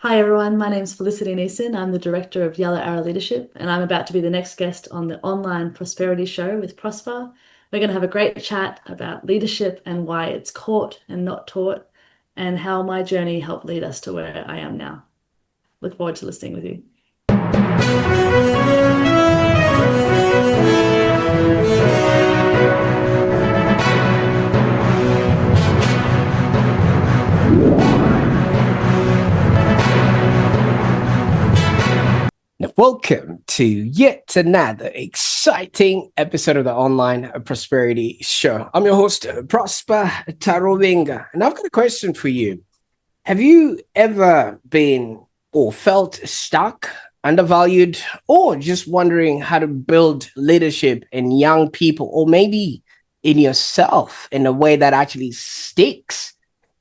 Hi everyone, my name's Felicity Neeson. I'm the director of M.E.D.I.A Leadership, and I'm about to be the next guest on the online prosperity show with Prosper. We're going to have a great chat about leadership and why it's caught and not taught, and how my journey helped lead us to where I am now. Look forward to listening with you. Welcome to yet another exciting episode of the Online Prosperity Show. I'm your host, Prosper Taruvinga, and I've got a question for you. Have you ever been or felt stuck, undervalued, or just wondering how to build leadership in young people, or maybe in yourself in a way that actually sticks?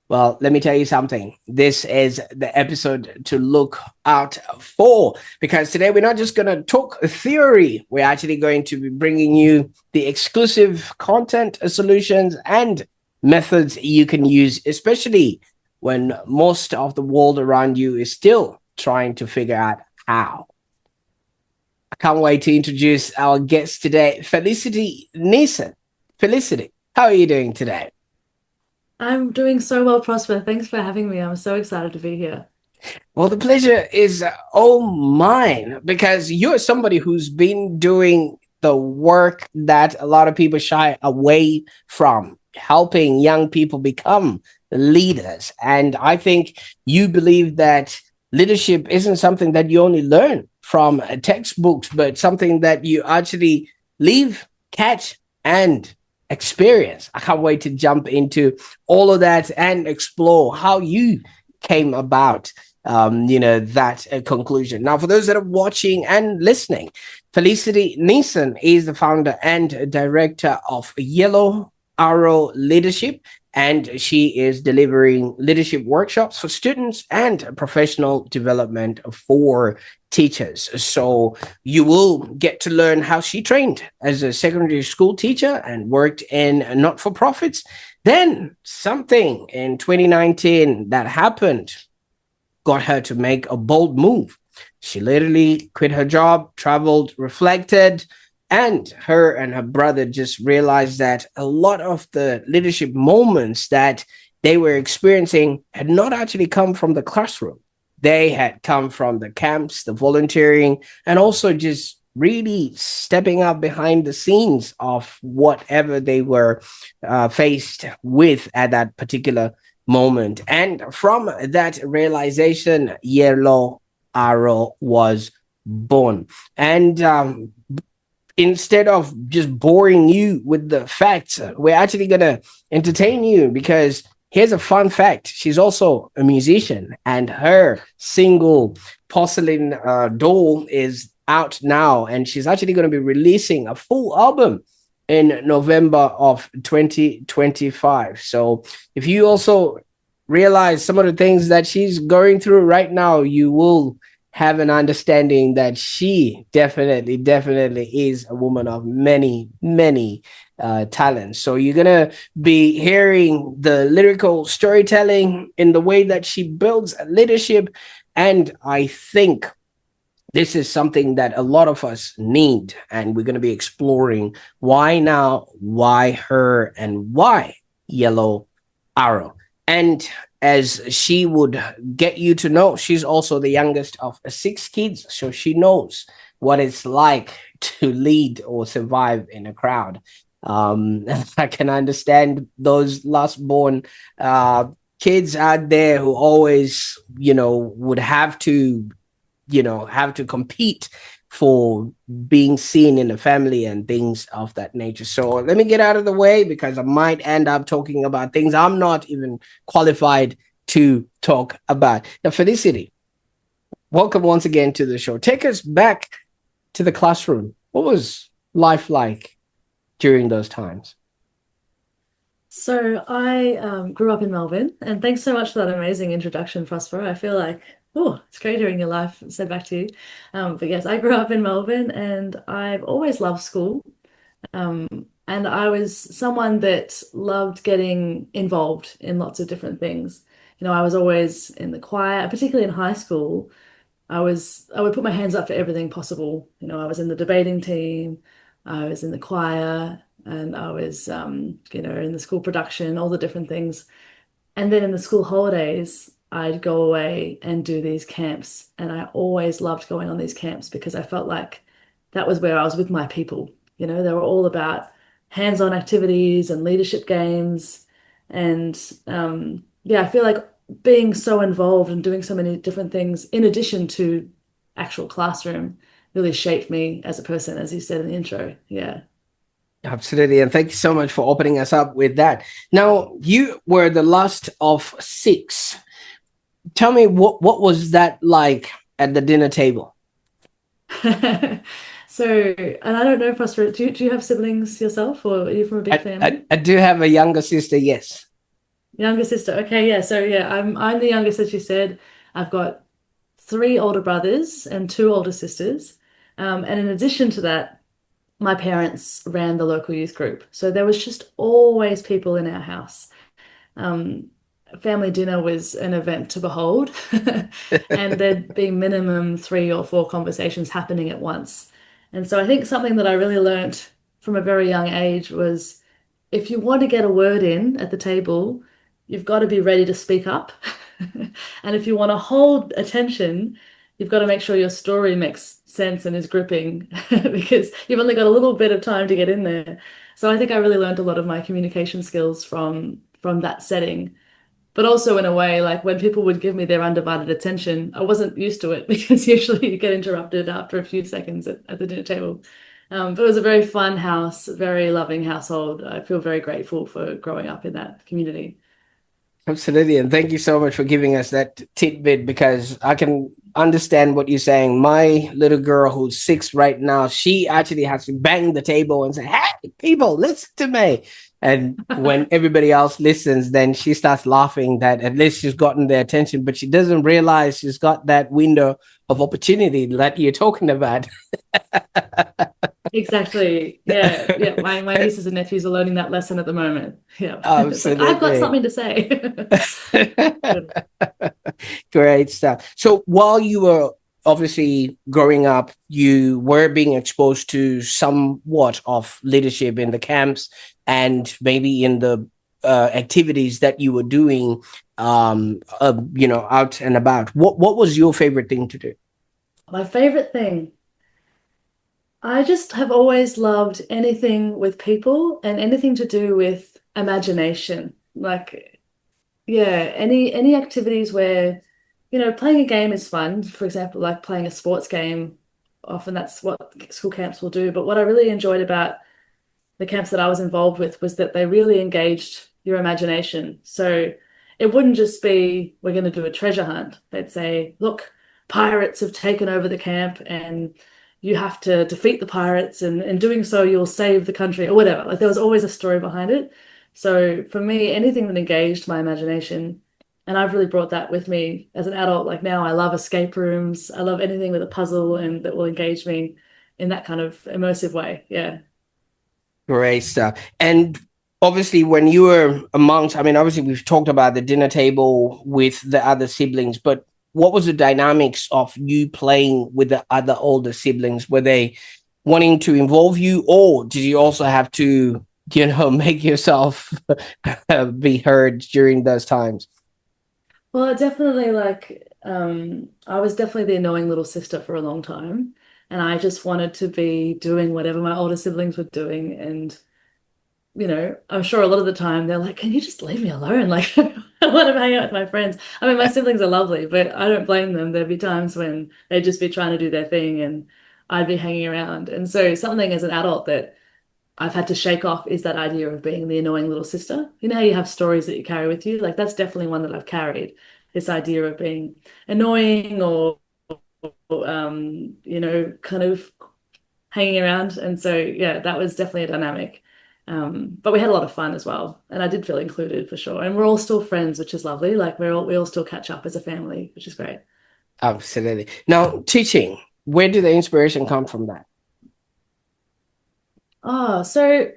Well, let me tell you something. This is the episode to look out for, because today we're not just going to talk theory. We're actually going to be bringing you the exclusive content, solutions, and methods you can use, especially when most of the world around you is still trying to figure out how. I can't wait to introduce our guest today, Felicity Neeson. Felicity, how are you doing today? I'm doing so well, Prosper. Thanks for having me. I'm so excited to be here. Well, the pleasure is all mine, because you're somebody who's been doing the work that a lot of people shy away from, helping young people become leaders. And I think you believe that leadership isn't something that you only learn from textbooks, but something that you actually live, catch, and experience. I can't wait to jump into all of that and explore how you came about that conclusion. Now, for those that are watching and listening, Felicity Neeson is the founder and director of Yellow Arrow Leadership, and she is delivering leadership workshops for students and professional development for teachers. So you will get to learn how she trained as a secondary school teacher and worked in not-for-profits. Then something in 2019 that happened got her to make a bold move. She literally quit her job, traveled, reflected, and her brother just realized that a lot of the leadership moments that they were experiencing had not actually come from the classroom. They had come from the camps, the volunteering, and also just really stepping up behind the scenes of whatever they were faced with at that particular moment. And from that realization, Yellow Arrow was born. And instead of just boring you with the facts, we're actually going to entertain you, because here's a fun fact. She's also a musician, and her single Porcelain Doll is out now, and she's actually going to be releasing a full album in November of 2025. So if you also realize some of the things that she's going through right now, you will have an understanding that she definitely is a woman of many talents. So you're gonna be hearing the lyrical storytelling in the way that she builds leadership, and I think this is something that a lot of us need, and we're going to be exploring why now, why her, and why Yellow Arrow. And as she would get you to know, she's also the youngest of six kids, so she knows what it's like to lead or survive in a crowd. I can understand those last born kids out there who always, would have to compete for being seen in the family and things of that nature. So let me get out of the way, because I might end up talking about things I'm not even qualified to talk about. Now, Felicity, welcome once again to the show. Take us back to the classroom. What was life like during those times? So I grew up in Melbourne, and thanks so much for that amazing introduction, Prosper. I feel like, oh, it's great hearing your life said back to you. But yes, I grew up in Melbourne, and I've always loved school. Um, and I was someone that loved getting involved in lots of different things. I was always in the choir, particularly in high school. I would put my hands up for everything possible. I was in the debating team, I was in the choir, and I was in the school production, all the different things. And then in the school holidays, I'd go away and do these camps. And I always loved going on these camps because I felt like that was where I was with my people. They were all about hands-on activities and leadership games. And yeah, I feel like being so involved and doing so many different things in addition to actual classroom really shaped me as a person, as you said in the intro. Yeah. Absolutely. And thank you so much for opening us up with that. Now, you were the last of six. Tell me what was that like at the dinner table? So, and I don't know, Prosper, do you have siblings yourself, or are you from a big family? I do have a younger sister, yes. Younger sister. Okay, yeah. So yeah, I'm the youngest, as you said. I've got three older brothers and two older sisters. And in addition to that, my parents ran the local youth group. So there was just always people in our house. Um, Family dinner was an event to behold, and there'd be minimum three or four conversations happening at once. And so I think something that I really learnt from a very young age was if you want to get a word in at the table, you've got to be ready to speak up. And if you want to hold attention, you've got to make sure your story makes sense and is gripping because you've only got a little bit of time to get in there. So I think I really learned a lot of my communication skills from that setting. But also in a way, like when people would give me their undivided attention, I wasn't used to it because usually you get interrupted after a few seconds at the dinner table. But it was a very fun house, very loving household. I feel very grateful for growing up in that community. Absolutely. And thank you so much for giving us that tidbit because I can understand what you're saying. My little girl, who's six right now, she actually has to bang the table and say, "Hey, people, listen to me." And when everybody else listens, then she starts laughing that at least she's gotten their attention, but she doesn't realize she's got that window of opportunity that you're talking about. Exactly. Yeah. Yeah. My nieces and nephews are learning that lesson at the moment. Yeah. It's like, I've got Absolutely. something to say. Good. Great stuff. So while you were obviously growing up, you were being exposed to somewhat of leadership in the camps and maybe in the activities that you were doing, out and about. What was your favorite thing to do? My favorite thing. I just have always loved anything with people and anything to do with imagination. Like, yeah, any activities where, playing a game is fun. For example, like playing a sports game. Often that's what school camps will do. But what I really enjoyed about the camps that I was involved with was that they really engaged your imagination. So it wouldn't just be, we're going to do a treasure hunt. They'd say, look, pirates have taken over the camp and you have to defeat the pirates, and in doing so, you'll save the country or whatever. Like there was always a story behind it. So for me, anything that engaged my imagination, and I've really brought that with me as an adult. Like now, I love escape rooms. I love anything with a puzzle and that will engage me in that kind of immersive way. Yeah. Great stuff. And obviously, when you were amongst, I mean, obviously, we've talked about the dinner table with the other siblings, but what was the dynamics of you playing with the other older siblings? Were they wanting to involve you, or did you also have to, make yourself be heard during those times? Well, definitely I was definitely the annoying little sister for a long time. And I just wanted to be doing whatever my older siblings were doing. And, I'm sure a lot of the time they're like, can you just leave me alone? Like, I want to hang out with my friends. I mean, my siblings are lovely, but I don't blame them. There'd be times when they'd just be trying to do their thing and I'd be hanging around. And so something as an adult that I've had to shake off is that idea of being the annoying little sister. You know how you have stories that you carry with you? Like that's definitely one that I've carried. This idea of being annoying or kind of hanging around. And so yeah, that was definitely a dynamic. But we had a lot of fun as well. And I did feel included for sure. And we're all still friends, which is lovely. Like we all still catch up as a family, which is great. Absolutely. Now, teaching, where did the inspiration come from that? Oh, so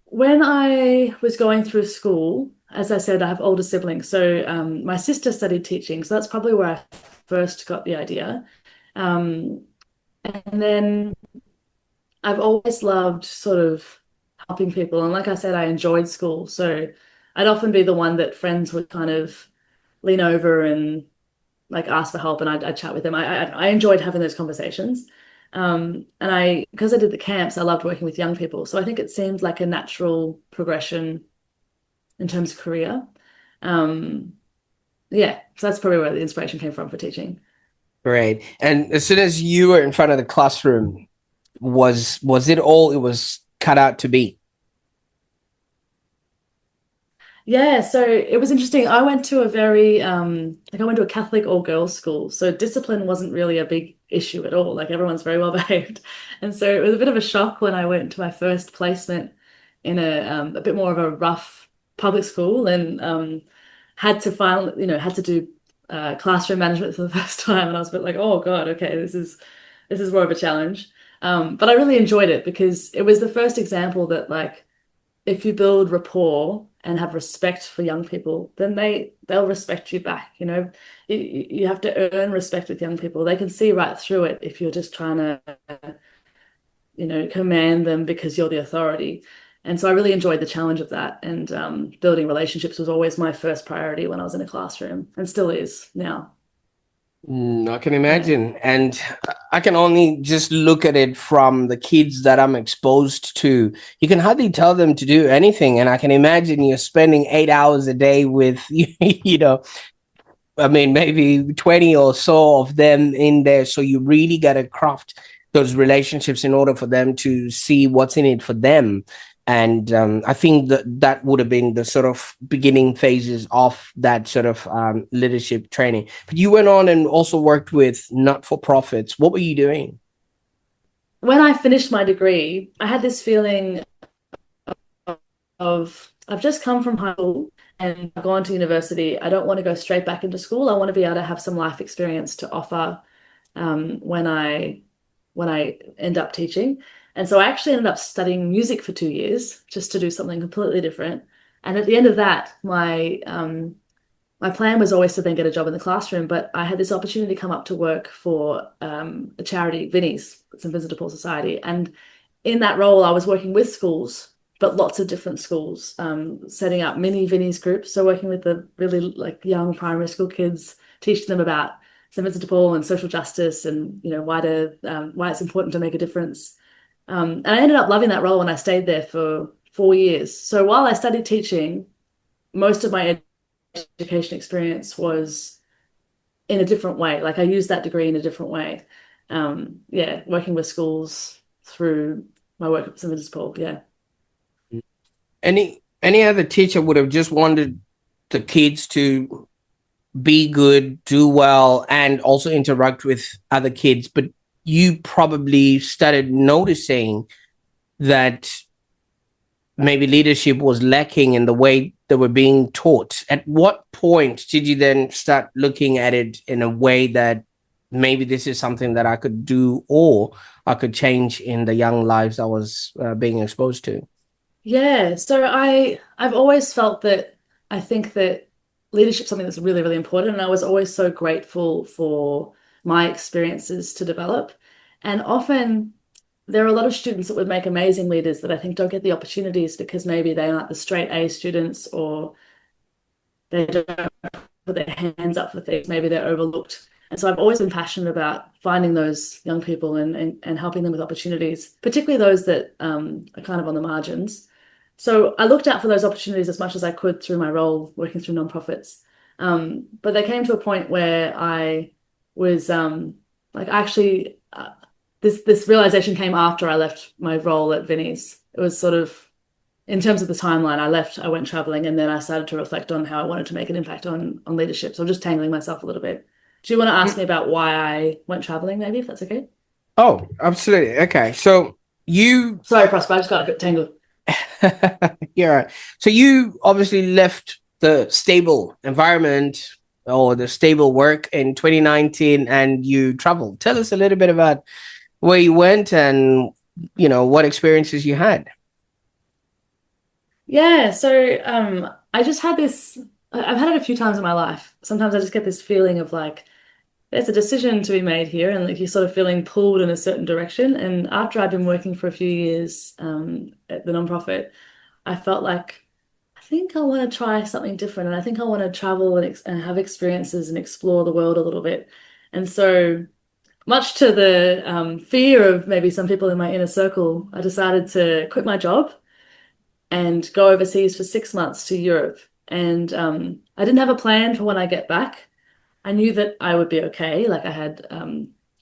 when I was going through school, as I said, I have older siblings. So my sister studied teaching, so that's probably where I first got the idea. Um, and then I've always loved sort of helping people. And like I said, I enjoyed school. So I'd often be the one that friends would kind of lean over and like ask for help, and I'd chat with them. I enjoyed having those conversations. And because I did the camps, I loved working with young people. So I think it seemed like a natural progression in terms of career. Um, yeah, so that's probably where the inspiration came from for teaching. Great. And as soon as you were in front of the classroom, was it all it was cut out to be? Yeah, so it was interesting. I went to a very like I went to a Catholic all girls school, so discipline wasn't really a big issue at all. Like everyone's very well behaved. And so it was a bit of a shock when I went to my first placement in a bit more of a rough public school and had to had to do classroom management for the first time, and I was a bit like, oh God, okay, this is more of a challenge. But I really enjoyed it because it was the first example that like if you build rapport and have respect for young people, then they'll respect you back. You have to earn respect with young people. They can see right through it if you're just trying to, command them because you're the authority. And so I really enjoyed the challenge of that. And building relationships was always my first priority when I was in a classroom, and still is now. I can Yeah. imagine. And I can only just look at it from the kids that I'm exposed to. You can hardly tell them to do anything. And I can imagine you're spending 8 hours a day with, I mean, maybe 20 or so of them in there. So you really got to craft those relationships in order for them to see what's in it for them. And I think that that would have been the sort of beginning phases of that sort of leadership training. But you went on and also worked with not for profits. What were you doing? When I finished my degree, I had this feeling of I've just come from high school and I've gone to university. I don't want to go straight back into school. I want to be able to have some life experience to offer when I end up teaching. And so I actually ended up studying music for 2 years just to do something completely different. And at the end of that, my plan was always to then get a job in the classroom, but I had this opportunity come up to work for a charity, Vinnie's, it's Invisible Paul Society. And in that role, I was working with schools, but lots of different schools, setting up mini Vinnie's groups. So working with the really like young primary school kids, teaching them about St. Vincent de Paul and social justice and why it's important to make a difference. And I ended up loving that role when I stayed there for 4 years. So while I studied teaching, most of my education experience was in a different way. Like I used that degree in a different way. Yeah, working with schools through my work at St. Vincent's Paul. Yeah. Any other teacher would have just wanted the kids to be good, do well, and also interact with other kids. But you probably started noticing that maybe leadership was lacking in the way they were being taught. At what point did you then start looking at it in a way that maybe this is something that I could do or I could change in the young lives I was being exposed to? Yeah, so I've always felt that I think that leadership is something that's really, really important. And I was always so grateful for my experiences to develop. And often there are a lot of students that would make amazing leaders that I think don't get the opportunities because maybe they aren't the straight A students or they don't put their hands up for things. Maybe they're overlooked. And so I've always been passionate about finding those young people and helping them with opportunities, particularly those that are kind of on the margins. So I looked out for those opportunities as much as I could through my role working through nonprofits. But there came to a point where I was like actually this realization came after I left my role at Vinnie's. It was sort of in terms of the timeline, I left, I went traveling, and then I started to reflect on how I wanted to make an impact on leadership. So I'm just tangling myself a little bit. Do you want to ask me about why I went traveling, maybe, if that's okay? Oh, absolutely. Okay. So you Sorry, Prosper, I just got a bit tangled. yeah. So you obviously left the stable environment or the stable work in 2019 and you traveled. Tell us a little bit about where you went and what experiences you had. Yeah, so I just had this, I've had it a few times in my life. Sometimes I just get this feeling of like, there's a decision to be made here, and like you're sort of feeling pulled in a certain direction. And after I've been working for a few years at the nonprofit, I felt like I think I want to try something different, and I think I want to travel and have experiences and explore the world a little bit. And so, much to the fear of maybe some people in my inner circle, I decided to quit my job and go overseas for 6 months to Europe. And I didn't have a plan for when I get back. I knew that I would be okay. Like I had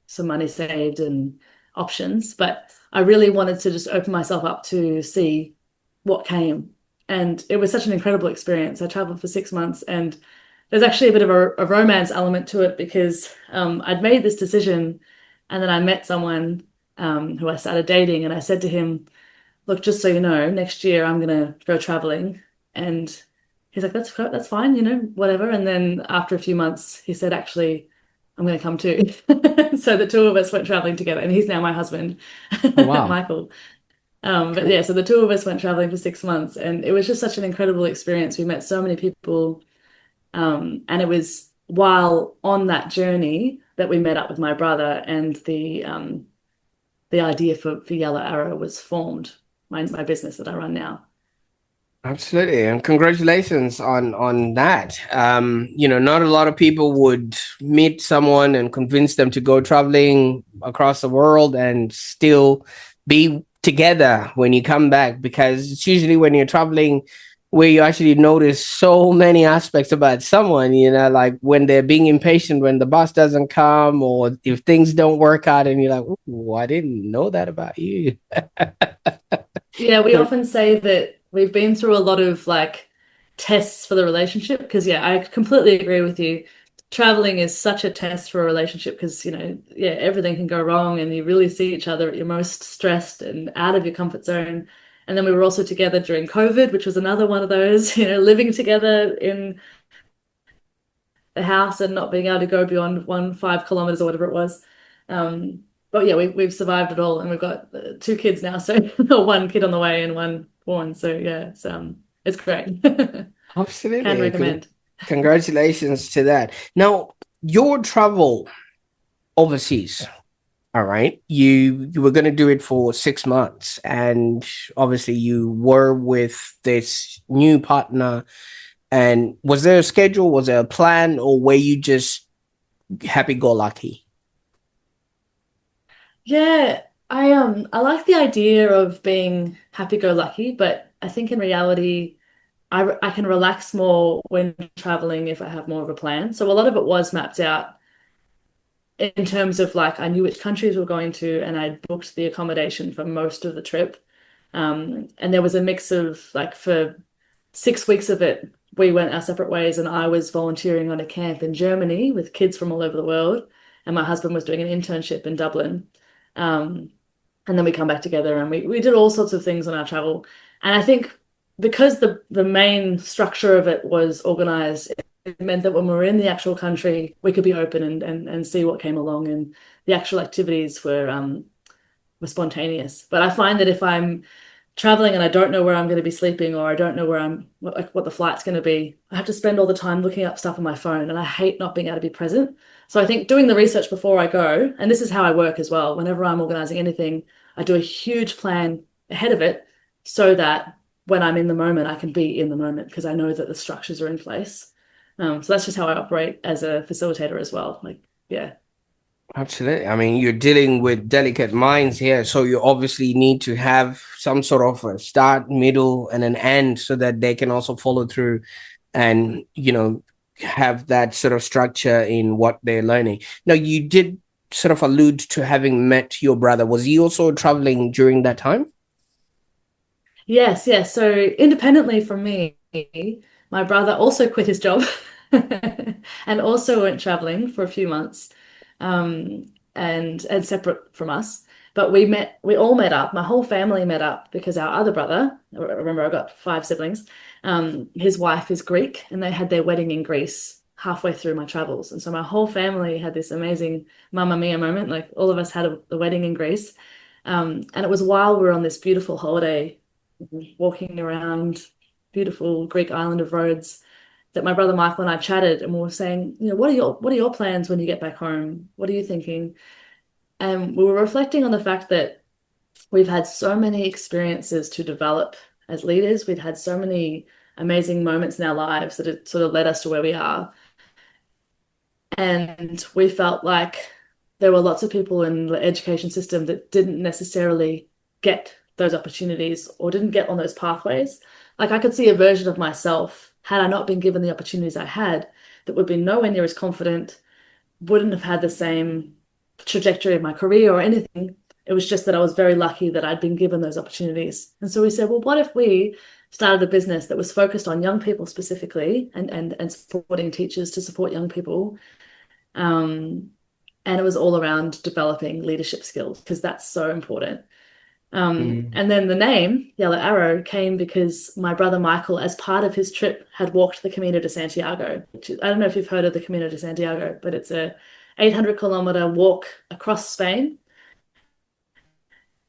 some money saved and options, but I really wanted to just open myself up to see what came. And it was such an incredible experience. I traveled for 6 months, and there's actually a bit of a romance element to it because I'd made this decision, and then I met someone who I started dating, and I said to him, look, just so you know, next year I'm gonna go traveling. And he's like, that's fine, whatever. And then after a few months, he said, actually, I'm gonna come too. So the two of us went traveling together, and he's now my husband, Oh, wow. Michael. But yeah, so the two of us went traveling for 6 months, and it was just such an incredible experience. We met so many people, and it was while on that journey that we met up with my brother, and the idea for Yellow Arrow was formed, my business that I run now. Absolutely, and congratulations on that. Not a lot of people would meet someone and convince them to go traveling across the world and still be together when you come back, because it's usually when you're traveling where you actually notice so many aspects about someone, like when they're being impatient when the bus doesn't come, or if things don't work out and you're like, "Ooh, I didn't know that about you." Yeah, we So, often say that we've been through a lot of like tests for the relationship because yeah, I completely agree with you. Traveling is such a test for a relationship because, yeah, everything can go wrong and you really see each other at your most stressed and out of your comfort zone. And then we were also together during COVID, which was another one of those, living together in the house and not being able to go beyond 5 kilometers or whatever it was. But yeah, we've survived it all, and we've got two kids now, so one kid on the way and one born. So yeah, it's great. Can absolutely. recommend. Congratulations to that. Now, your travel overseas, all right? You were going to do it for 6 months, and obviously you were with this new partner. And was there a schedule? Was there a plan, or were you just happy go lucky? Yeah, I like the idea of being happy-go-lucky, but I think in reality, I can relax more when traveling if I have more of a plan. So a lot of it was mapped out in terms of like I knew which countries we were going to, and I booked the accommodation for most of the trip. And there was a mix of like for 6 weeks of it, we went our separate ways, and I was volunteering on a camp in Germany with kids from all over the world, and my husband was doing an internship in Dublin. Um, and then we come back together, and we did all sorts of things on our travel. And I think because the main structure of it was organized, it meant that when we were in the actual country, we could be open and see what came along, and the actual activities were spontaneous. But I find that if I'm traveling and I don't know where I'm going to be sleeping, or I don't know what the flight's going to be, I have to spend all the time looking up stuff on my phone, and I hate not being able to be present. So I think doing the research before I go, and this is how I work as well. Whenever I'm organizing anything, I do a huge plan ahead of it so that when I'm in the moment, I can be in the moment because I know that the structures are in place. So that's just how I operate as a facilitator as well. Like, yeah. Absolutely. I mean, you're dealing with delicate minds here, so you obviously need to have some sort of a start, middle, and an end so that they can also follow through and, have that sort of structure in what they're learning. Now, you did sort of allude to having met your brother. Was he also traveling during that time? Yes, yes. So independently from me, my brother also quit his job and also went traveling for a few months, and separate from us. But we all met up. My whole family met up because our other brother, remember I've got five siblings, his wife is Greek, and they had their wedding in Greece halfway through my travels. And so my whole family had this amazing Mamma Mia moment. Like all of us had the wedding in Greece. And it was while we were on this beautiful holiday walking around beautiful Greek island of Rhodes, that my brother Michael and I chatted, and we were saying, what are your plans when you get back home? What are you thinking? And we were reflecting on the fact that we've had so many experiences to develop as leaders. We'd had so many amazing moments in our lives that had sort of led us to where we are. And we felt like there were lots of people in the education system that didn't necessarily get those opportunities or didn't get on those pathways. Like I could see a version of myself, had I not been given the opportunities I had, that would be nowhere near as confident, wouldn't have had the same trajectory of my career or anything. It was just that I was very lucky that I'd been given those opportunities. And so we said, well, what if we started a business that was focused on young people specifically and supporting teachers to support young people, um, and it was all around developing leadership skills because that's so important. Mm. And then the name Yellow Arrow came because my brother Michael, as part of his trip, had walked the Camino de Santiago, which is, I don't know if you've heard of the Camino de Santiago, but it's a 800-kilometer walk across Spain.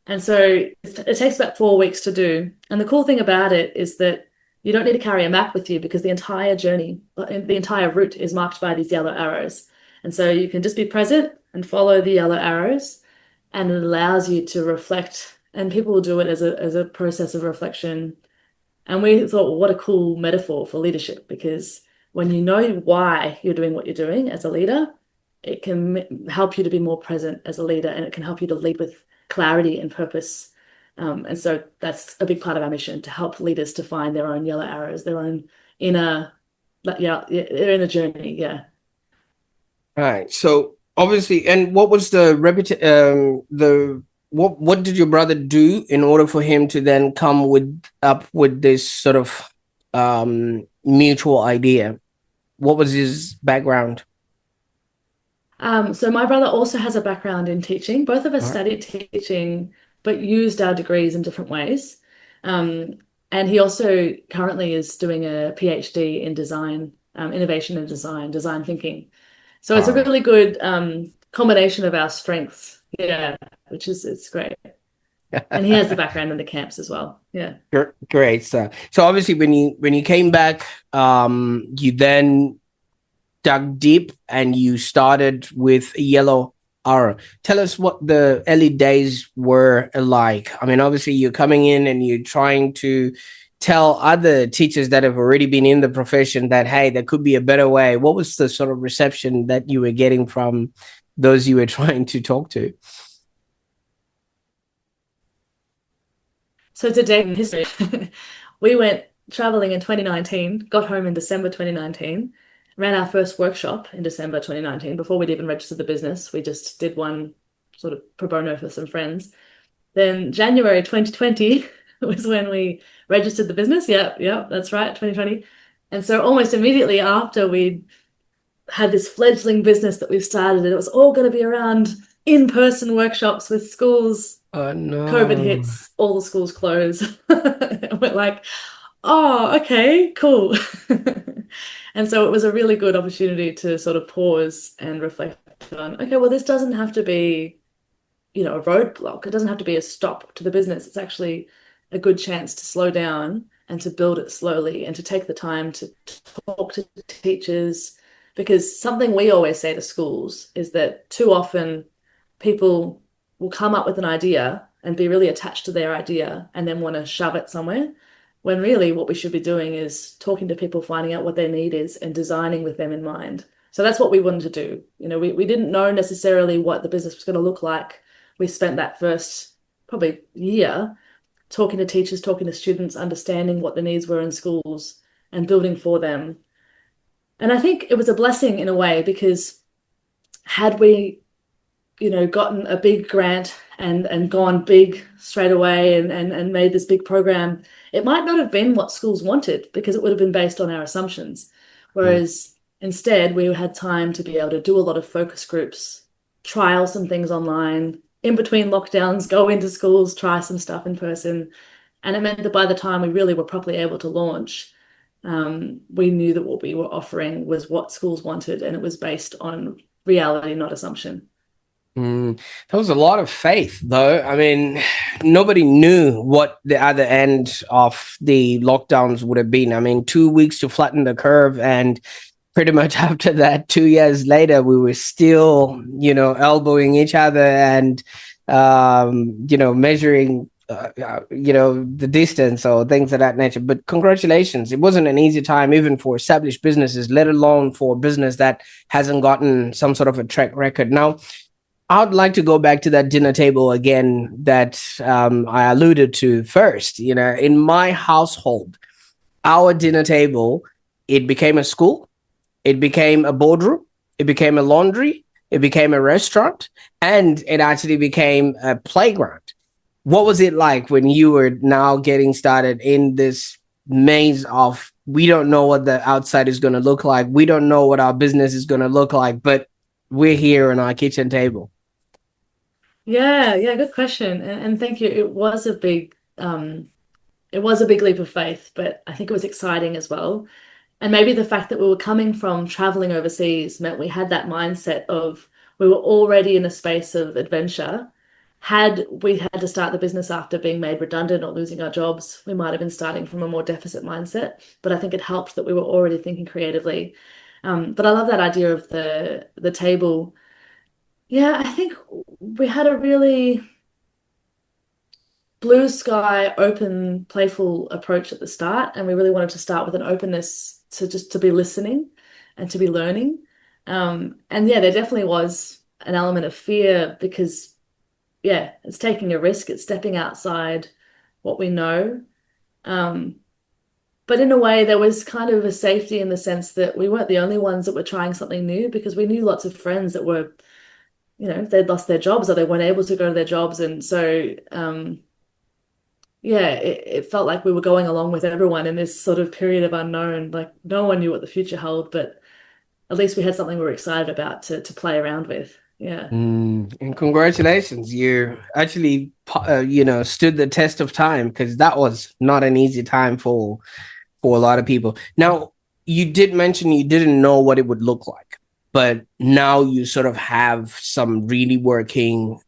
And so it takes about 4 weeks to do. And the cool thing about it is that you don't need to carry a map with you because the entire journey, the entire route is marked by these yellow arrows. And so you can just be present and follow the yellow arrows, and it allows you to reflect. And people will do it as a process of reflection. And we thought, well, what a cool metaphor for leadership, because when you know why you're doing what you're doing as a leader, it can help you to be more present as a leader, and it can help you to lead with clarity and purpose. And so that's a big part of our mission, to help leaders to find their own yellow arrows, their own inner, like, yeah, their inner journey. Yeah. All right. So obviously, and what was the what did your brother do in order for him to then come with up with this sort of mutual idea? What was his background? So my brother also has a background in teaching. Both of us All right. studied teaching, but used our degrees in different ways. Um, and he also currently is doing a PhD in design, innovation and design, design thinking. So it's a Ah. really good combination of our strengths. Yeah, which is it's great. And he has the background in the camps as well. Yeah. Great stuff. So obviously, when you came back, you then dug deep and you started with Yellow Arrow. Tell us what the early days were like. I mean, obviously, you're coming in and you're trying to tell other teachers that have already been in the profession that, hey, there could be a better way. What was the sort of reception that you were getting from those you were trying to talk to? So today in history, we went traveling in 2019, got home in December 2019, ran our first workshop in December 2019 before we'd even registered the business. We just did one sort of pro bono for some friends. Then January 2020 was when we registered the business. Yeah, yeah, that's right, 2020. And so almost immediately after we had this fledgling business that we've started, and it was all going to be around in-person workshops with schools. Oh COVID no. hits, all the schools close. We're like, oh, okay, cool. And so it was a really good opportunity to sort of pause and reflect on, okay, well, this doesn't have to be, a roadblock. It doesn't have to be a stop to the business. It's actually a good chance to slow down and to build it slowly and to take the time to talk to teachers. Because something we always say to schools is that too often people will come up with an idea and be really attached to their idea and then want to shove it somewhere. When really what we should be doing is talking to people, finding out what their need is and designing with them in mind. So that's what we wanted to do. We didn't know necessarily what the business was going to look like. We spent that first probably year talking to teachers, talking to students, understanding what the needs were in schools and building for them. And I think it was a blessing in a way because had we, gotten a big grant and gone big straight away and made this big program, it might not have been what schools wanted because it would have been based on our assumptions. Mm. Whereas instead, we had time to be able to do a lot of focus groups, trial some things online, in between lockdowns, go into schools, try some stuff in person. And it meant that by the time we really were properly able to launch, we knew that what we were offering was what schools wanted, and it was based on reality, not assumption. Mm, there was a lot of faith, though. I mean, nobody knew what the other end of the lockdowns would have been. I mean, 2 weeks to flatten the curve, and pretty much after that, 2 years later, we were still, elbowing each other and, measuring, the distance or things of that nature. But congratulations. It wasn't an easy time, even for established businesses, let alone for a business that hasn't gotten some sort of a track record. Now, I'd like to go back to that dinner table again that I alluded to first. In my household, our dinner table, it became a school, it became a boardroom, it became a laundry, it became a restaurant, and it actually became a playground. What was it like when you were now getting started in this maze of we don't know what the outside is going to look like, we don't know what our business is going to look like, but we're here on our kitchen table? Yeah, yeah, good question. And thank you. It was a big leap of faith, but I think it was exciting as well. And maybe the fact that we were coming from traveling overseas meant we had that mindset of we were already in a space of adventure. Had we had to start the business after being made redundant or losing our jobs, we might have been starting from a more deficit mindset. But I think it helped that we were already thinking creatively. But I love that idea of the table. Yeah, I think we had a really blue sky, open, playful approach at the start, and we really wanted to start with an openness to just to be listening and to be learning. And yeah, there definitely was an element of fear because yeah, it's taking a risk, it's stepping outside what we know. Um, but in a way, there was kind of a safety in the sense that we weren't the only ones that were trying something new because we knew lots of friends that were, they'd lost their jobs or they weren't able to go to their jobs. And so yeah, it felt like we were going along with everyone in this sort of period of unknown. Like no one knew what the future held, but at least we had something we were excited about to play around with. Yeah. And congratulations, you actually, stood the test of time because that was not an easy time for a lot of people. Now, you did mention you didn't know what it would look like, but now you sort of have some really working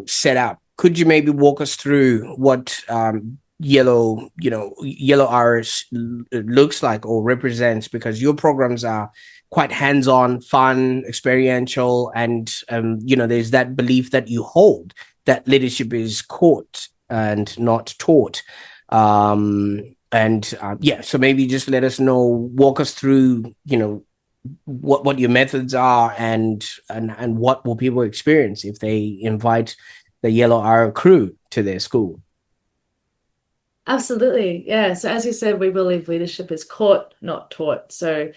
setup. Could you maybe walk us through what yellow hours looks like or represents? Because your programs are quite hands-on, fun, experiential, and there's that belief that you hold that leadership is caught and not taught. And yeah, so maybe just let us know, walk us through, what your methods are, and what will people experience if they invite the Yellow Hour crew to their school. Absolutely. Yeah. So as you said, we believe leadership is caught, not taught. So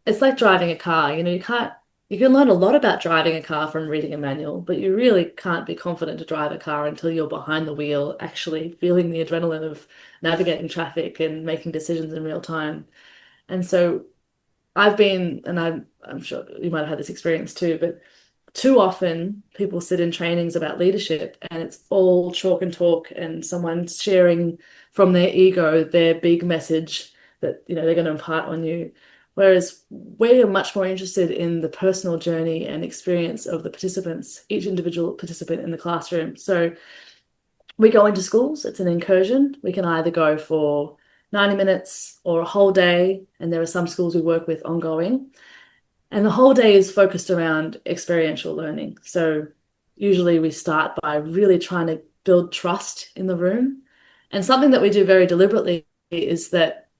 it's like driving a car. You can learn a lot about driving a car from reading a manual, but you really can't be confident to drive a car until you're behind the wheel, actually feeling the adrenaline of navigating traffic and making decisions in real time. And so I'm sure you might have had this experience too, but too often people sit in trainings about leadership and it's all chalk and talk and someone sharing from their ego their big message that they're going to impart on you. Whereas we are much more interested in the personal journey and experience of the participants, each individual participant in the classroom. So we go into schools, it's an incursion. We can either go for 90 minutes or a whole day, and there are some schools we work with ongoing. And the whole day is focused around experiential learning. So usually we start by really trying to build trust in the room. And something that we do very deliberately is that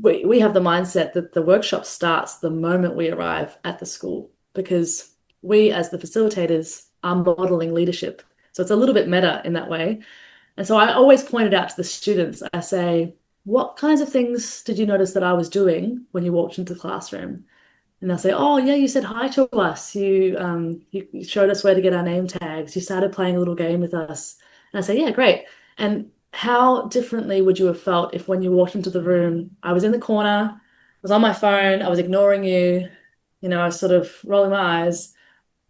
we have the mindset that the workshop starts the moment we arrive at the school because we, as the facilitators, are modeling leadership. So it's a little bit meta in that way. And so I always point it out to the students. I say, what kinds of things did you notice that I was doing when you walked into the classroom? And they'll say, "Oh, yeah, you said hi to us. You showed us where to get our name tags. You started playing a little game with us." And I say, "Yeah, great." And how differently would you have felt if when you walked into the room, I was in the corner, I was on my phone, I was ignoring you, I was sort of rolling my eyes,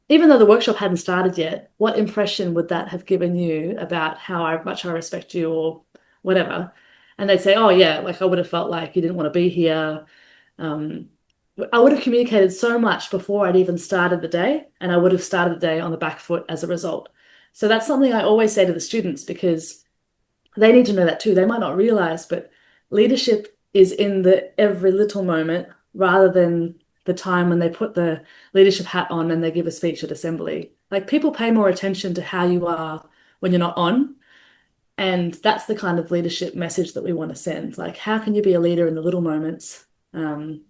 even though the workshop hadn't started yet, what impression would that have given you about how much I respect you or whatever? And they'd say, "Oh, yeah, like I would have felt like you didn't want to be here." Um, I would have communicated so much before I'd even started the day, and I would have started the day on the back foot as a result. So that's something I always say to the students because they need to know that too. They might not realize, but leadership is in the every little moment rather than the time when they put the leadership hat on and they give a speech at assembly. Like people pay more attention to how you are when you're not on. And that's the kind of leadership message that we want to send. Like, how can you be a leader in the little moments? Um,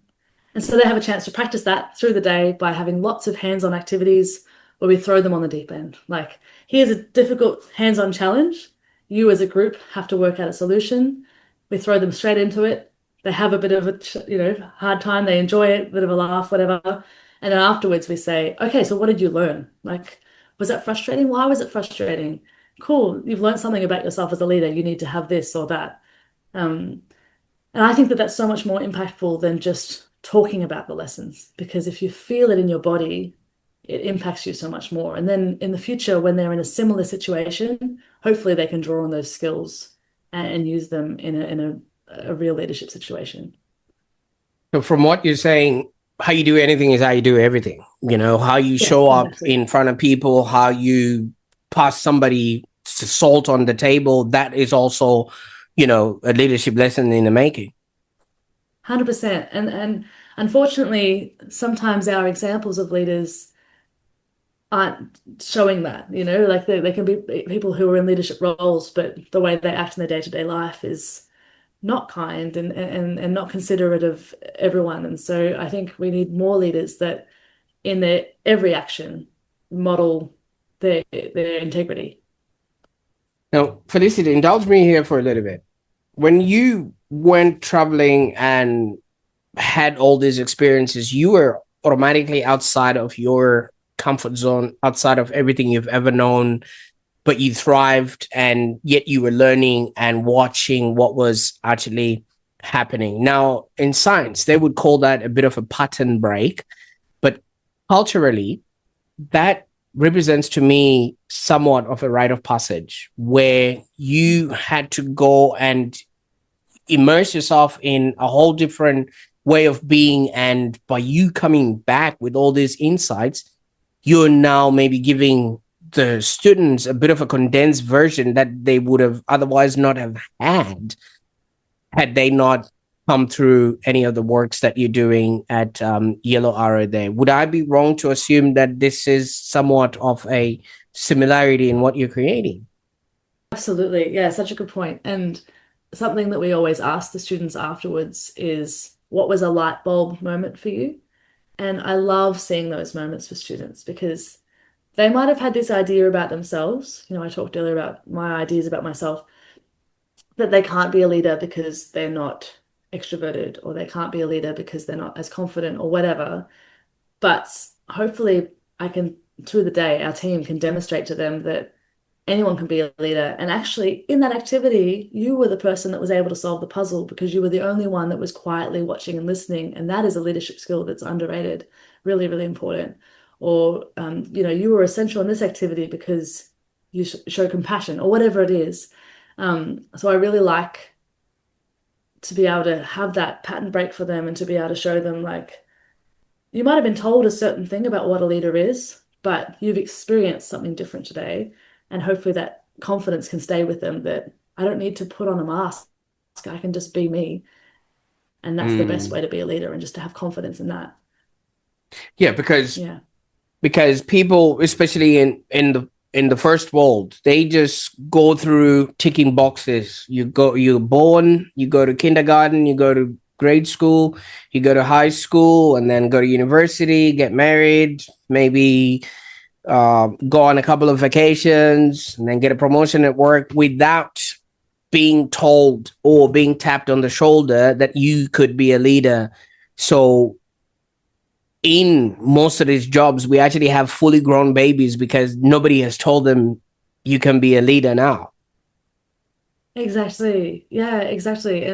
and so they have a chance to practice that through the day by having lots of hands-on activities where we throw them on the deep end. Like, here's a difficult hands-on challenge. You as a group have to work out a solution. We throw them straight into it. They have a bit of a, hard time. They enjoy it, a bit of a laugh, whatever. And then afterwards we say, okay, so what did you learn? Like, was that frustrating? Why was it frustrating? Cool. You've learned something about yourself as a leader. You need to have this or that. Um, and I think that that's so much more impactful than just talking about the lessons, because if you feel it in your body, it impacts you so much more. And then in the future, when they're in a similar situation, hopefully they can draw on those skills and use them in a real leadership situation. So from what you're saying, how you do anything is how you do everything. You know, how you Yeah, show up exactly. in front of people, how you pass somebody salt on the table, that is also, a leadership lesson in the making. 100%. And unfortunately, sometimes our examples of leaders aren't showing that, like they can be people who are in leadership roles, but the way they act in their day-to-day life is not kind and not considerate of everyone. And so I think we need more leaders that in their every action model their integrity. Now, Felicity, indulge me here for a little bit. When you went traveling and had all these experiences, you were automatically outside of your comfort zone, outside of everything you've ever known, but you thrived and yet you were learning and watching what was actually happening. Now, in science, they would call that a bit of a pattern break, but culturally, that represents to me somewhat of a rite of passage where you had to go and immerse yourself in a whole different way of being. And by you coming back with all these insights, you're now maybe giving the students a bit of a condensed version that they would have otherwise not have had they not come through any of the works that you're doing at Yellow Arrow there. Would I be wrong to assume that this is somewhat of a similarity in what you're creating? Absolutely. Yeah, such a good point. And something that we always ask the students afterwards is, what was a light bulb moment for you? And I love seeing those moments for students because they might have had this idea about themselves. I talked earlier about my ideas about myself, that they can't be a leader because they're not extroverted, or they can't be a leader because they're not as confident or whatever. But hopefully, I can, through the day, our team can demonstrate to them that anyone can be a leader. And actually, in that activity, you were the person that was able to solve the puzzle because you were the only one that was quietly watching and listening. And that is a leadership skill that's underrated, really, really important. Or, you were essential in this activity because you show compassion or whatever it is. So I really like to be able to have that pattern break for them and to be able to show them, like, you might have been told a certain thing about what a leader is, but you've experienced something different today. And hopefully that confidence can stay with them, that I don't need to put on a mask. I can just be me. And that's the best Mm. way to be a leader, and just to have confidence in that. Yeah, because Yeah. people, especially in the first world, they just go through ticking boxes. You're born, you go to kindergarten, you go to grade school, you go to high school, and then go to university, get married, maybe go on a couple of vacations, and then get a promotion at work without being told or being tapped on the shoulder that you could be a leader. So in most of these jobs, we actually have fully grown babies because nobody has told them you can be a leader now. Exactly. Yeah, exactly.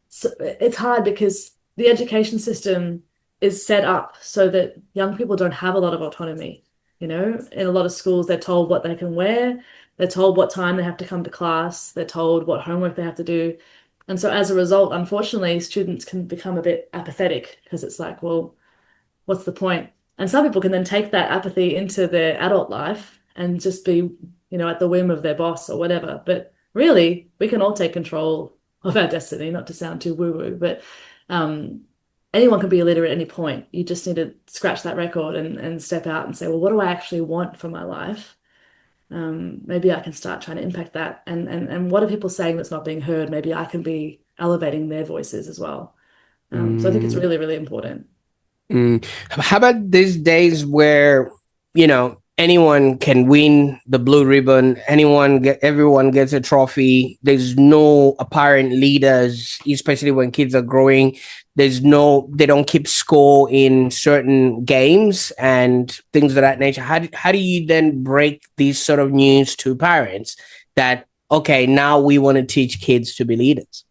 So it's hard because the education system is set up so that young people don't have a lot of autonomy. In a lot of schools, they're told what they can wear, they're told what time they have to come to class, they're told what homework they have to do. And so as a result, unfortunately, students can become a bit apathetic because it's like, well, what's the point? And some people can then take that apathy into their adult life and just be, at the whim of their boss or whatever. But really, we can all take control of our destiny, not to sound too woo-woo, but um, anyone can be a leader at any point. You just need to scratch that record and step out and say, well, what do I actually want from my life? Maybe I can start trying to impact that. And what are people saying that's not being heard? Maybe I can be elevating their voices as well. So I think it's Mm. really, really important. Mm. How about these days where, anyone can win the blue ribbon, everyone gets a trophy. There's no apparent leaders, especially when kids are growing. They don't keep score in certain games and things of that nature. How do you then break these sort of news to parents that, okay, now we want to teach kids to be leaders?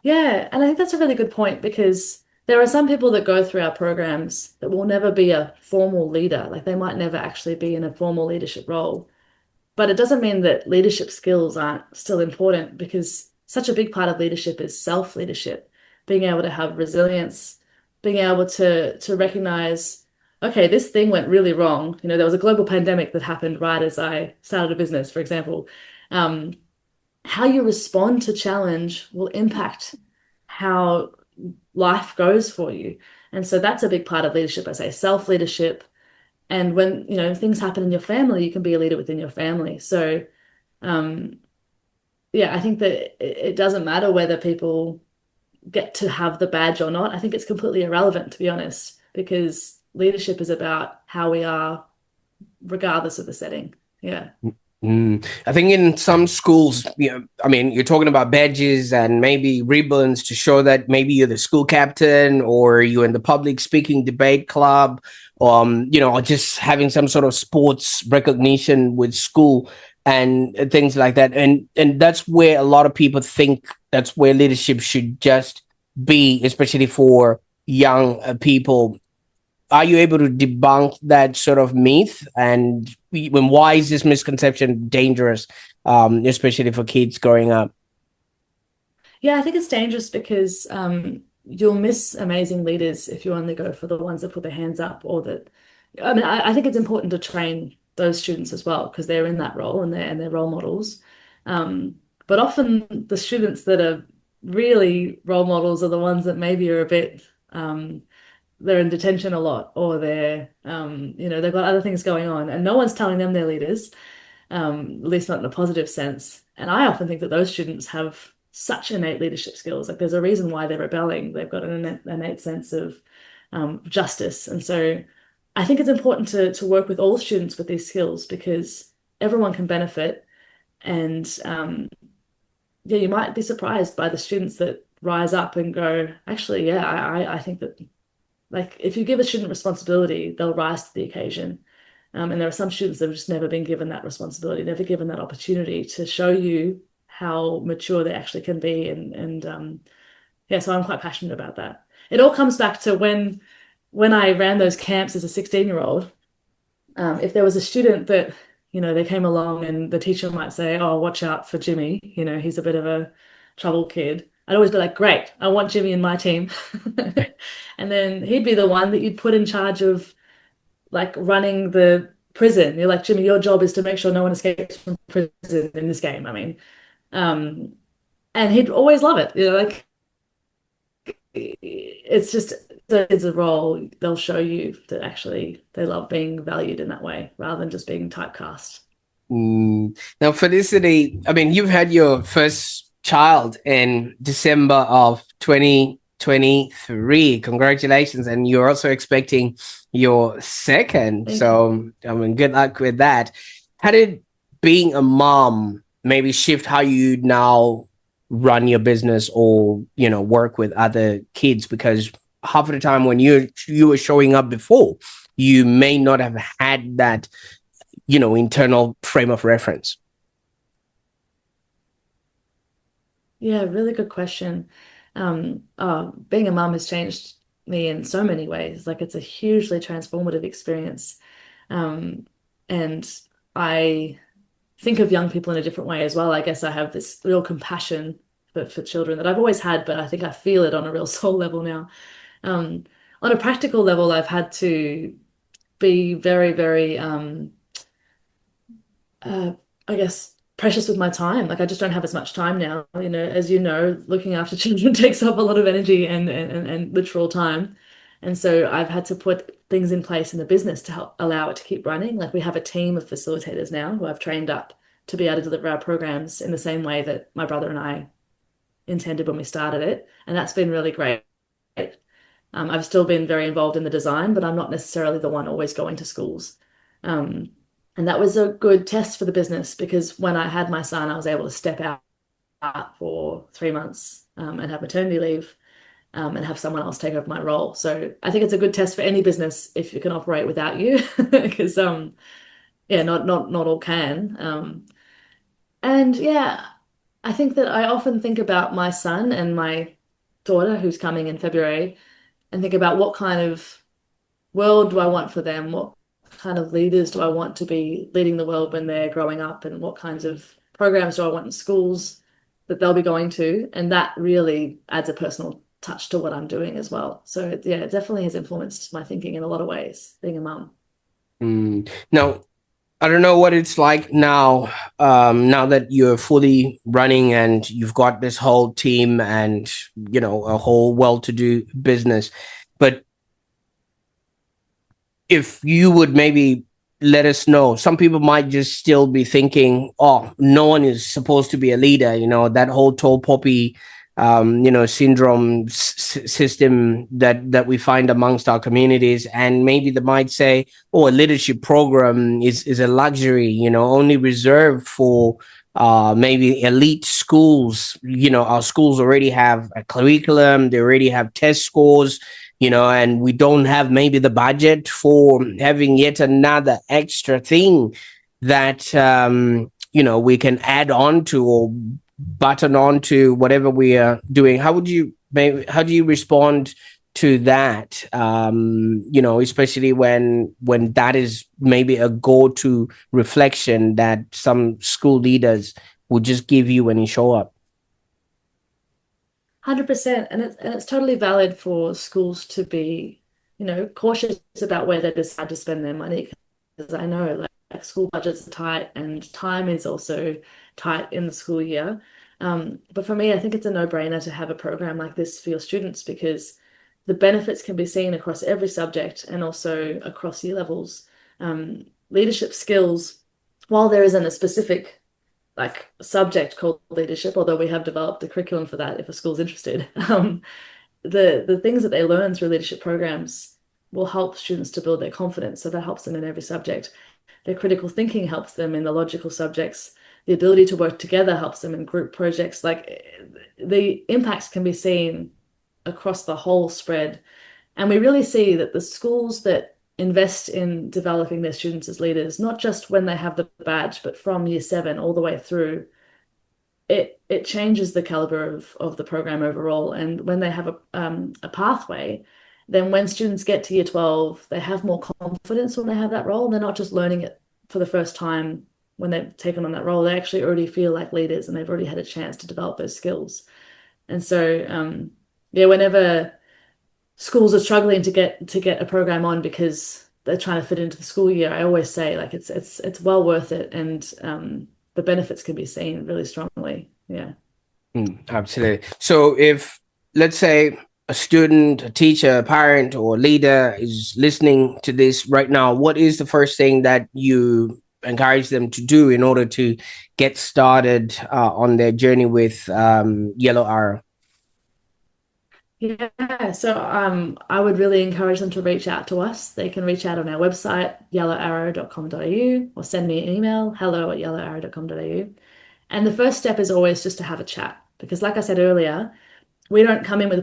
Yeah, and I think that's a really good point because there are some people that go through our programs that will never be a formal leader. Like they might never actually be in a formal leadership role. But it doesn't mean that leadership skills aren't still important because such a big part of leadership is self-leadership, being able to have resilience, being able to recognize, okay, this thing went really wrong. There was a global pandemic that happened right as I started a business, for example. Um, how you respond to challenge will impact how life goes for you. And so that's a big part of leadership, I say, self-leadership. And when, things happen in your family, you can be a leader within your family. So, um, yeah, I think that it doesn't matter whether people get to have the badge or not. I think it's completely irrelevant, to be honest, because leadership is about how we are, regardless of the setting. Yeah. Mm. I think in some schools, I mean, you're talking about badges and maybe ribbons to show that maybe you're the school captain or you're in the public speaking debate club, or just having some sort of sports recognition with school and things like that. And that's where a lot of people think that's where leadership should just be, especially for young people. Are you able to debunk that sort of myth? And why is this misconception dangerous, especially for kids growing up? Yeah, I think it's dangerous because you'll miss amazing leaders if you only go for the ones that put their hands up or that. I mean, I think it's important to train those students as well because they're in that role and they're role models. But often the students that are really role models are the ones that maybe are a bit they're in detention a lot or they've got other things going on and no one's telling them they're leaders, at least not in a positive sense. And I often think that those students have such innate leadership skills. Like there's a reason why they're rebelling. They've got an innate sense of justice. And so I think it's important to work with all students with these skills because everyone can benefit. And yeah, you might be surprised by the students that rise up and go, actually, yeah, I think that like if you give a student responsibility, they'll rise to the occasion. And there are some students that have just never been given that responsibility, never given that opportunity to show you how mature they actually can be. And yeah, so I'm quite passionate about that. It all comes back to when I ran those camps as a 16-year-old. If there was a student that, they came along and the teacher might say, oh, watch out for Jimmy, he's a bit of a trouble kid. I'd always be like, great, I want Jimmy in my team. And then he'd be the one that you'd put in charge of like running the prison. You're like, Jimmy, your job is to make sure no one escapes from prison in this game. I mean, um, and he'd always love it. Like it's just it's a role. They'll show you that actually they love being valued in that way rather than just being typecast. Mm. Now, Felicity, I mean, you've had your first child in December of 2023. Congratulations. And you're also expecting your second. Thank you. So, I mean, good luck with that. How did being a mom maybe shift how you now run your business or, work with other kids? Because half of the time when you were showing up before, you may not have had that internal frame of reference. Yeah, really good question. Being a mum has changed me in so many ways. Like it's a hugely transformative experience. Um, and I think of young people in a different way as well. I guess I have this real compassion for children that I've always had, but I think I feel it on a real soul level now. Um, on a practical level, I've had to be very, very uh, I guess, precious with my time. Like I just don't have as much time now. You know, as you know, looking after children takes up a lot of energy and literal time. And so I've had to put things in place in the business to help allow it to keep running. Like we have a team of facilitators now who I've trained up to be able to deliver our programs in the same way that my brother and I intended when we started it. And that's been really great. I've still been very involved in the design, but I'm not necessarily the one always going to schools. Um, and that was a good test for the business because when I had my son, I was able to step out for 3 months and have maternity leave and have someone else take over my role. So I think it's a good test for any business if you can operate without you, because yeah, not all can. And yeah, I think that I often think about my son and my daughter who's coming in February and think about what kind of world do I want for them? What kind of leaders do I want to be leading the world when they're growing up? And what kinds of programs do I want in schools that they'll be going to? And that really adds a personal touch to what I'm doing as well. So yeah, it definitely has influenced my thinking in a lot of ways, being a mum. Now, I don't know what it's like now, now that you're fully running and you've got this whole team and, a whole well-to-do business. But if you would maybe let us know, some people might just still be thinking, oh, no one is supposed to be a leader, that whole tall poppy syndrome system that we find amongst our communities. And maybe they might say, oh, a leadership program is a luxury, only reserved for maybe elite schools. Our schools already have a curriculum, they already have test scores, and we don't have maybe the budget for having yet another extra thing that we can add on to or button on to whatever we are doing. How do you respond to that? Especially when that is maybe a go-to reflection that some school leaders will just give you when you show up. 100%. And it's totally valid for schools to be, cautious about where they decide to spend their money. Because I know like school budgets are tight and time is also tight in the school year. But for me, I think it's a no-brainer to have a program like this for your students because the benefits can be seen across every subject and also across year levels. Leadership skills, while there isn't a specific like subject called leadership, although we have developed a curriculum for that if a school's interested. The things that they learn through leadership programs will help students to build their confidence. So that helps them in every subject. Their critical thinking helps them in the logical subjects. The ability to work together helps them in group projects. Like the impacts can be seen across the whole spread. And we really see that the schools that invest in developing their students as leaders, not just when they have the badge, but from year 7 all the way through, it changes the caliber of the program overall. And when they have a pathway, then when students get to year 12, they have more confidence when they have that role. And they're not just learning it for the first time when they've taken on that role. They actually already feel like leaders and they've already had a chance to develop those skills. And so, yeah, whenever schools are struggling to get a program on because they're trying to fit into the school year, I always say like it's well worth it, and the benefits can be seen really strongly. Yeah. Absolutely. So if, let's say, a student, a teacher, a parent, or leader is listening to this right now, what is the first thing that you encourage them to do in order to get started on their journey with Yellow Arrow? Yeah, so I would really encourage them to reach out to us. They can reach out on our website, yellowarrow.com.au, or send me an email, hello@yellowarrow.com.au. And the first step is always just to have a chat. Because like I said earlier, we don't come in with a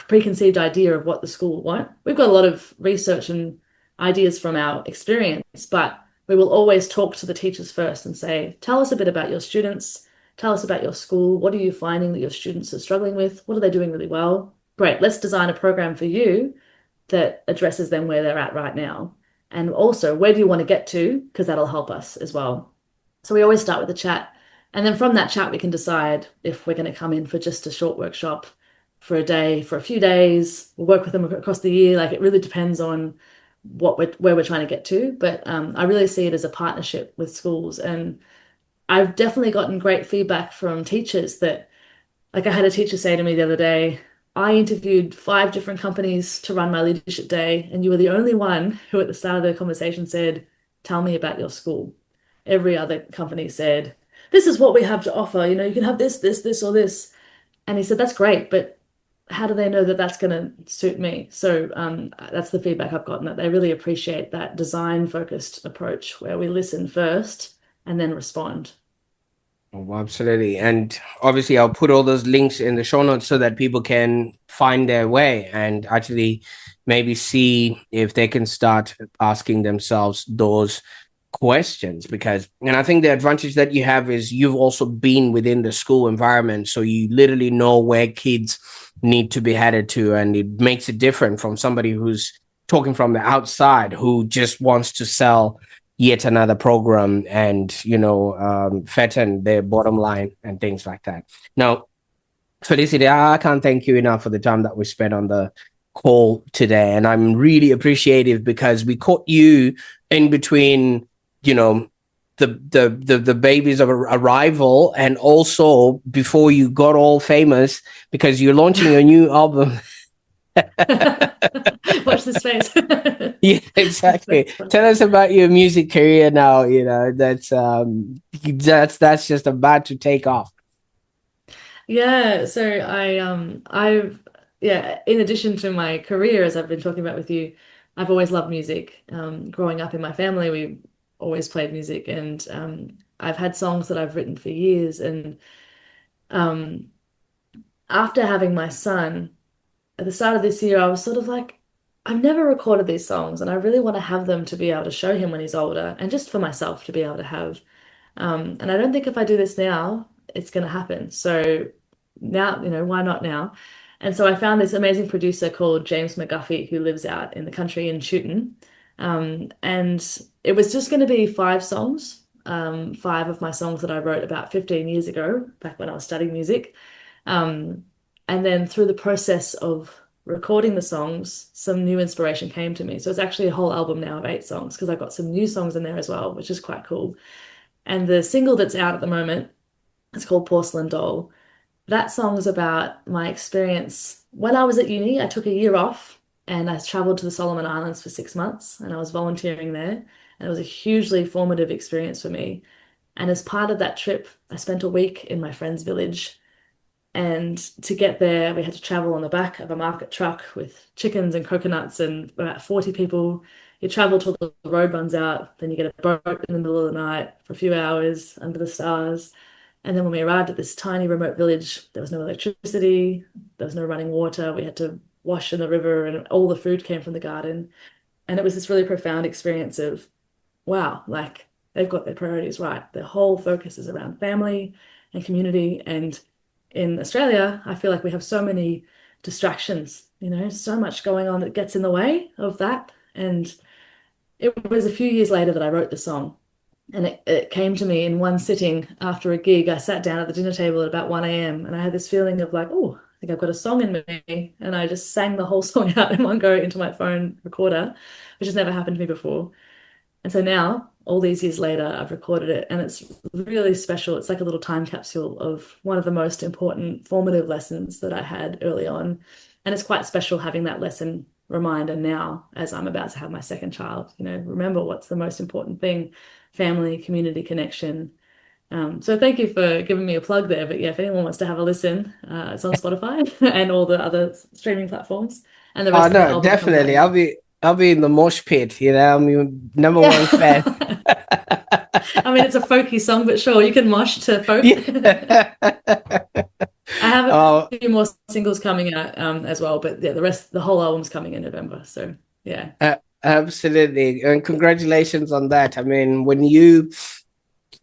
preconceived idea of what the school will want. We've got a lot of research and ideas from our experience, but we will always talk to the teachers first and say, tell us a bit about your students, tell us about your school. What are you finding that your students are struggling with? What are they doing really well? Great, let's design a program for you that addresses them where they're at right now. And also, where do you want to get to? Because that'll help us as well. So we always start with a chat. And then from that chat, we can decide if we're going to come in for just a short workshop for a day, for a few days. We'll work with them across the year. Like it really depends on where we're trying to get to. But I really see it as a partnership with schools. And I've definitely gotten great feedback from teachers that, like I had a teacher say to me the other day, I interviewed 5 different companies to run my leadership day, and you were the only one who at the start of the conversation said, tell me about your school. Every other company said, this is what we have to offer. You know, you can have this, this, this, or this. And he said, that's great, but how do they know that that's going to suit me? So that's the feedback I've gotten, that they really appreciate that design focused approach where we listen first and then respond. Oh, absolutely. And obviously, I'll put all those links in the show notes so that people can find their way and actually maybe see if they can start asking themselves those questions. Because, and I think the advantage that you have is you've also been within the school environment. So you literally know where kids need to be headed to. And it makes it different from somebody who's talking from the outside who just wants to sell yet another program and fatten their bottom line and things like that. Now, Felicity, I can't thank you enough for the time that we spent on the call today, and I'm really appreciative because we caught you in between, you know, the babies of arrival, and also before you got all famous because you're launching a new album. Watch this space. Yeah, exactly. Tell us about your music career now. That's just about to take off. Yeah, so I've yeah, in addition to my career, as I've been talking about with you, I've always loved music. Growing up in my family, we always played music, and I've had songs that I've written for years. And um, after having my son, at the start of this year, I was sort of like, I've never recorded these songs, and I really want to have them to be able to show him when he's older, and just for myself to be able to have. And I don't think if I do this now, it's going to happen. So now, why not now? And so I found this amazing producer called James McGuffey who lives out in the country in Chewton. And it was just going to be 5 songs, 5 of my songs that I wrote about 15 years ago, back when I was studying music. Um, and then through the process of recording the songs, some new inspiration came to me. So it's actually a whole album now of 8 songs because I've got some new songs in there as well, which is quite cool. And the single that's out at the moment is called Porcelain Doll. That song is about my experience. When I was at uni, I took a year off and I traveled to the Solomon Islands for 6 months and I was volunteering there. And it was a hugely formative experience for me. And as part of that trip, I spent a week in my friend's village. And to get there, we had to travel on the back of a market truck with chickens and coconuts and about 40 people. You travel till the road runs out, then you get a boat in the middle of the night for a few hours under the stars. And then when we arrived at this tiny remote village, there was no electricity, there was no running water. We had to wash in the river, and all the food came from the garden. And it was this really profound experience of, wow, like they've got their priorities right. Their whole focus is around family and community. And in Australia, I feel like we have so many distractions, so much going on that gets in the way of that. And it was a few years later that I wrote the song. And it came to me in one sitting after a gig. I sat down at the dinner table at about 1 a.m. and I had this feeling of like, oh, I think I've got a song in me. And I just sang the whole song out in one go into my phone recorder, which has never happened to me before. And so now, all these years later, I've recorded it and it's really special. It's like a little time capsule of one of the most important formative lessons that I had early on. And it's quite special having that lesson reminder now as I'm about to have my second child. Remember what's the most important thing: family, community, connection. So thank you for giving me a plug there. But yeah, if anyone wants to have a listen, it's on Spotify and all the other streaming platforms. And the Oh rest of the no, album comes out definitely. in I'll be in the mosh pit. I'm your number one fan. Yeah. I mean, it's a folky song, but sure, you can mosh to folk. Yeah. I have Oh, a few more singles coming out as well, but yeah, the whole album's coming in November. So yeah. absolutely. And congratulations on that. I mean, when you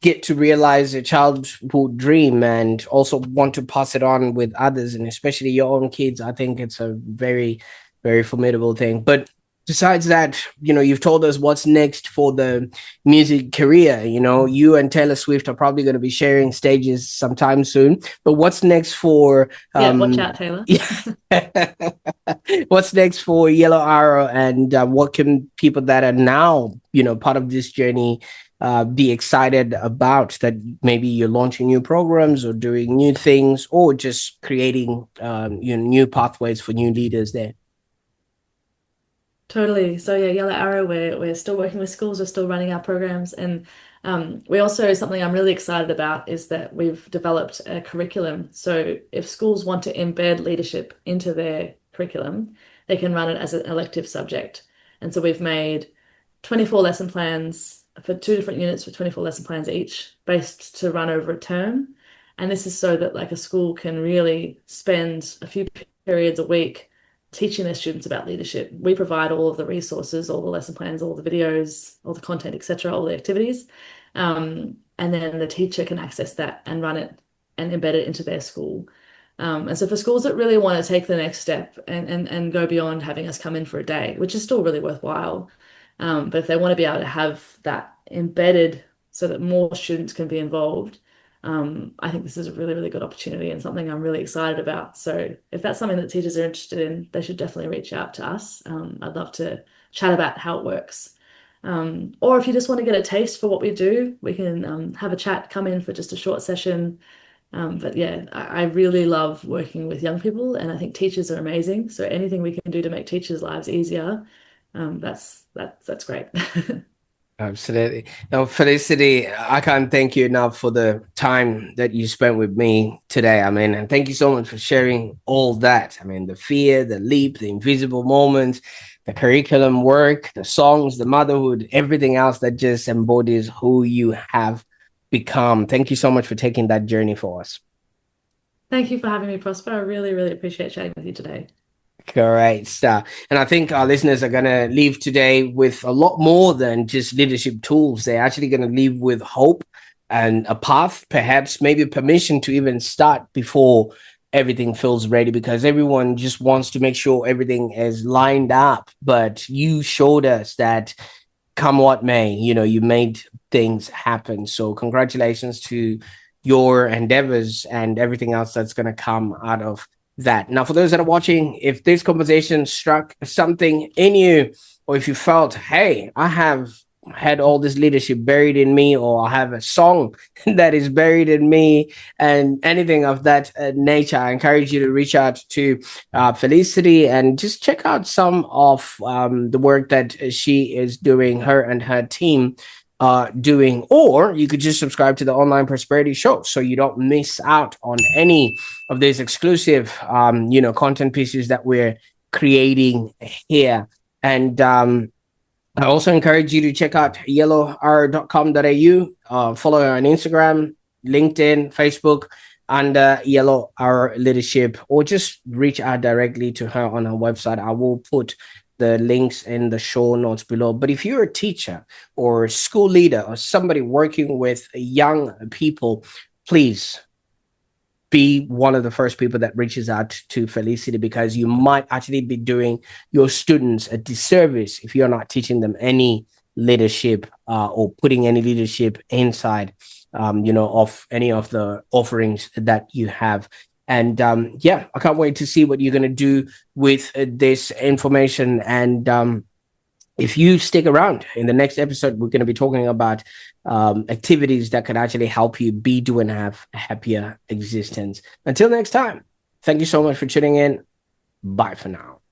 get to realize a childhood dream and also want to pass it on with others and especially your own kids, I think it's a very, very formidable thing. But besides that, you've told us what's next for the music career. You and Taylor Swift are probably going to be sharing stages sometime soon. But what's next for Yeah, watch out, Taylor. yeah. What's next for Yellow Arrow, and what can people that are now, part of this journey be excited about, that maybe you're launching new programs or doing new things or just creating new pathways for new leaders there? Totally. So yeah, Yellow Arrow, we're still working with schools, we're still running our programs, and we also something I'm really excited about is that we've developed a curriculum. So if schools want to embed leadership into their curriculum, they can run it as an elective subject. And so we've made 24 lesson plans for two different units for 24 lesson plans each, based to run over a term. And this is so that like a school can really spend a few periods a week teaching their students about leadership. We provide all of the resources, all the lesson plans, all the videos, all the content, etc., all the activities. And then the teacher can access that and run it and embed it into their school. And so for schools that really want to take the next step and go beyond having us come in for a day, which is still really worthwhile, but if they want to be able to have that embedded so that more students can be involved, I think this is a really, really good opportunity and something I'm really excited about. So if that's something that teachers are interested in, they should definitely reach out to us. I'd love to chat about how it works. Or if you just want to get a taste for what we do, we can have a chat, come in for just a short session. But yeah, I really love working with young people, and I think teachers are amazing. So anything we can do to make teachers' lives easier, that's great. Absolutely. Now, Felicity, I can't thank you enough for the time that you spent with me today. I mean, and thank you so much for sharing all that. I mean, the fear, the leap, the invisible moments, the curriculum work, the songs, the motherhood, everything else that just embodies who you have become. Thank you so much for taking that journey for us. Thank you for having me, Prosper. I really, really appreciate chatting with you today. Great stuff. And I think our listeners are going to leave today with a lot more than just leadership tools. They're actually going to leave with hope and a path, perhaps maybe permission to even start before everything feels ready, because everyone just wants to make sure everything is lined up. But you showed us that come what may, you made things happen. So congratulations to your endeavors and everything else that's going to come out of that. Now, for those that are watching, if this conversation struck something in you, or if you felt, hey, I have had all this leadership buried in me, or I have a song that is buried in me, and anything of that nature, I encourage you to reach out to Felicity and just check out some of the work that she is doing, her and her team doing, or you could just subscribe to the Online Prosperity Show so you don't miss out on any of these exclusive content pieces that we're creating here. And I also encourage you to check out yellowr.com.au, follow her on Instagram, LinkedIn, Facebook, under Yellow Hour Leadership, or just reach out directly to her on her website. I will put the links in the show notes below. But if you're a teacher or school leader or somebody working with young people, please be one of the first people that reaches out to Felicity, because you might actually be doing your students a disservice if you're not teaching them any leadership or putting any leadership inside, of any of the offerings that you have. And yeah, I can't wait to see what you're going to do with this information. And if you stick around in the next episode, we're going to be talking about activities that can actually help you be, do, and have a happier existence. Until next time, thank you so much for tuning in. Bye for now.